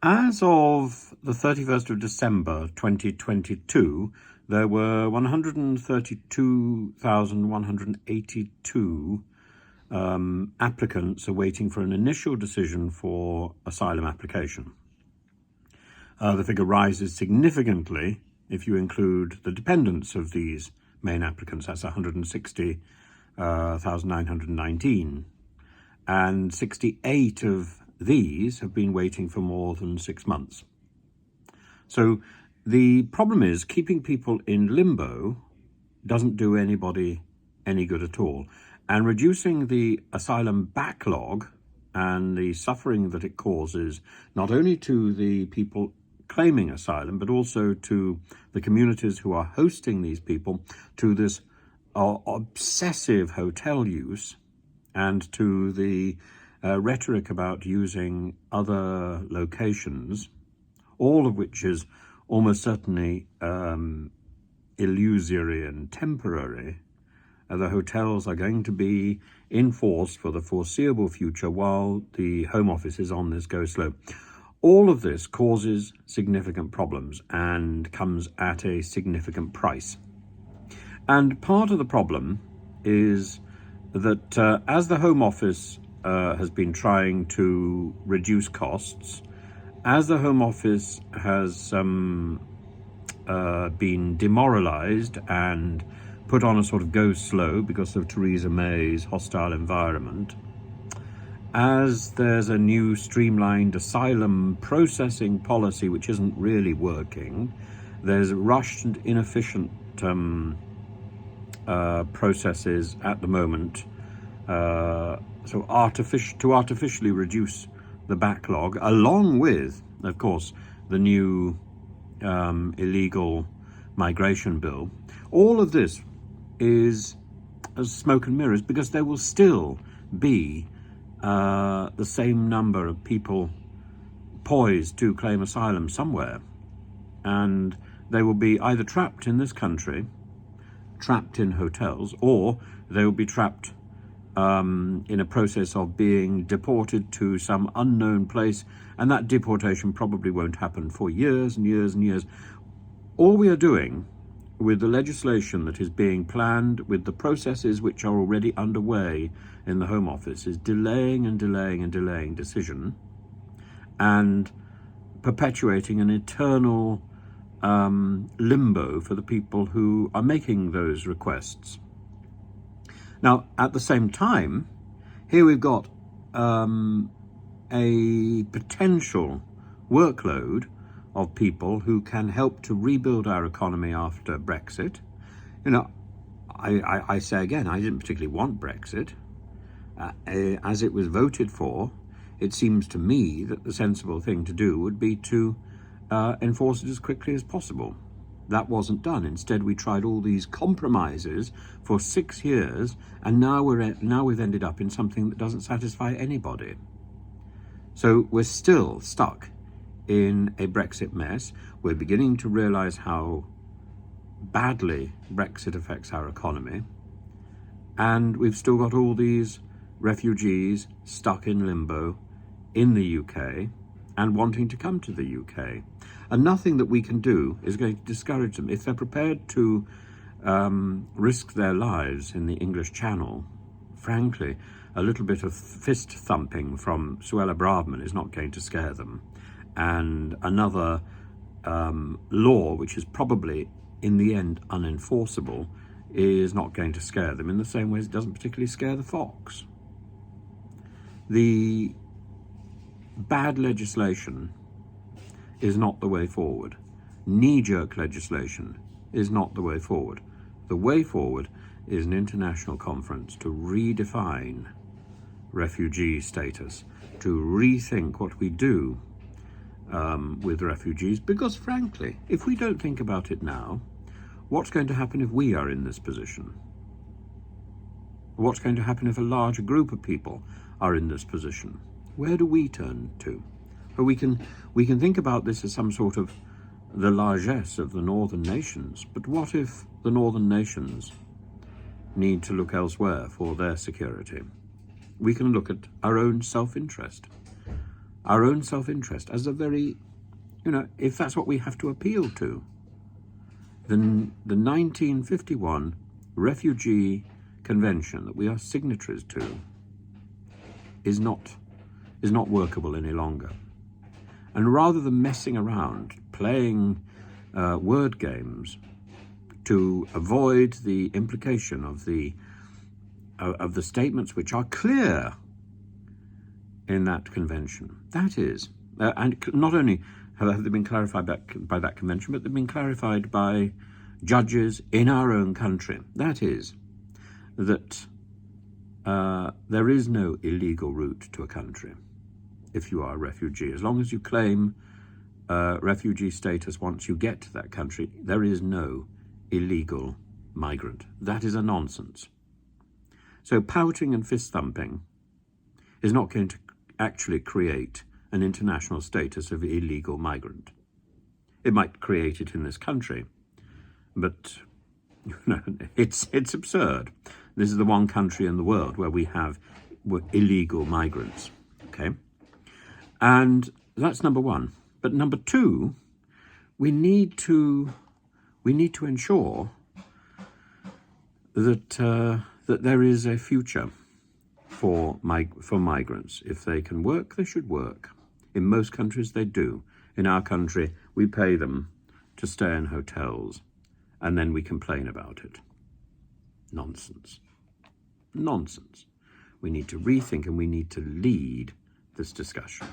As of the 31st of December 2022, there were 132,182 applicants awaiting for an initial decision for asylum application. The figure rises significantly if you include the dependents of these main applicants. That's 160,919, and 68 of these have been waiting for more than 6 months. So the problem is keeping people in limbo doesn't do anybody any good at all. And reducing the asylum backlog and the suffering that it causes, not only to the people claiming asylum, but also to the communities who are hosting these people, to this obsessive hotel use, and to the rhetoric about using other locations, all of which is almost certainly illusory and temporary. The hotels are going to be enforced for the foreseeable future while the Home Office is on this go slow. All of this causes significant problems and comes at a significant price. And part of the problem is that as the Home Office has been trying to reduce costs, as the Home Office has been demoralised and put on a sort of go slow because of Theresa May's hostile environment, as there's a new streamlined asylum processing policy which isn't really working, there's rushed and inefficient processes at the moment, to artificially reduce the backlog, along with, of course, the new illegal migration bill. All of this is as smoke and mirrors, because there will still be the same number of people poised to claim asylum somewhere, and they will be either trapped in this country, trapped in hotels, or they will be trapped in a process of being deported to some unknown place, and that deportation probably won't happen for years and years and years. All we are doing with the legislation that is being planned, with the processes which are already underway in the Home Office, is delaying and delaying and delaying decision, and perpetuating an eternal limbo for the people who are making those requests. Now, at the same time, here we've got a potential workload of people who can help to rebuild our economy after Brexit. You know, I say again, I didn't particularly want Brexit. As it was voted for, it seems to me that the sensible thing to do would be to enforce it as quickly as possible. That wasn't done. Instead, we tried all these compromises for 6 years, and now we've ended up in something that doesn't satisfy anybody. So we're still stuck in a Brexit mess. We're beginning to realize how badly Brexit affects our economy, and we've still got all these refugees stuck in limbo in the UK and wanting to come to the UK. And nothing that we can do is going to discourage them. If they're prepared to risk their lives in the English Channel, frankly, a little bit of fist thumping from Suella Braverman is not going to scare them. And another law, which is probably in the end unenforceable, is not going to scare them in the same way as it doesn't particularly scare the fox. The bad legislation is not the way forward. Knee-jerk legislation is not the way forward. The way forward is an international conference to redefine refugee status, to rethink what we do with refugees, because frankly, if we don't think about it now, what's going to happen if we are in this position? What's going to happen if a larger group of people are in this position? Where do we turn to? But we can think about this as some sort of the largesse of the northern nations, but what if the northern nations need to look elsewhere for their security? We can look at our own self-interest. our own self-interest as a very, if that's what we have to appeal to, then the 1951 Refugee Convention that we are signatories to is not workable any longer. And rather than messing around, playing word games to avoid the implication of the statements which are clear in that convention, that is, and not only have they been clarified by that convention, but they've been clarified by judges in our own country. That is, that there is no illegal route to a country if you are a refugee. As long as you claim refugee status once you get to that country, there is no illegal migrant. That is a nonsense. So pouting and fist thumping is not going to actually create an international status of illegal migrant. It might create it in this country, but it's absurd. This is the one country in the world where we have illegal migrants, okay? And that's number one. But number two, we need to ensure that there is a future for migrants. If they can work, they should work. In most countries, they do. In our country, we pay them to stay in hotels, and then we complain about it. Nonsense. Nonsense. We need to rethink, and we need to lead this discussion.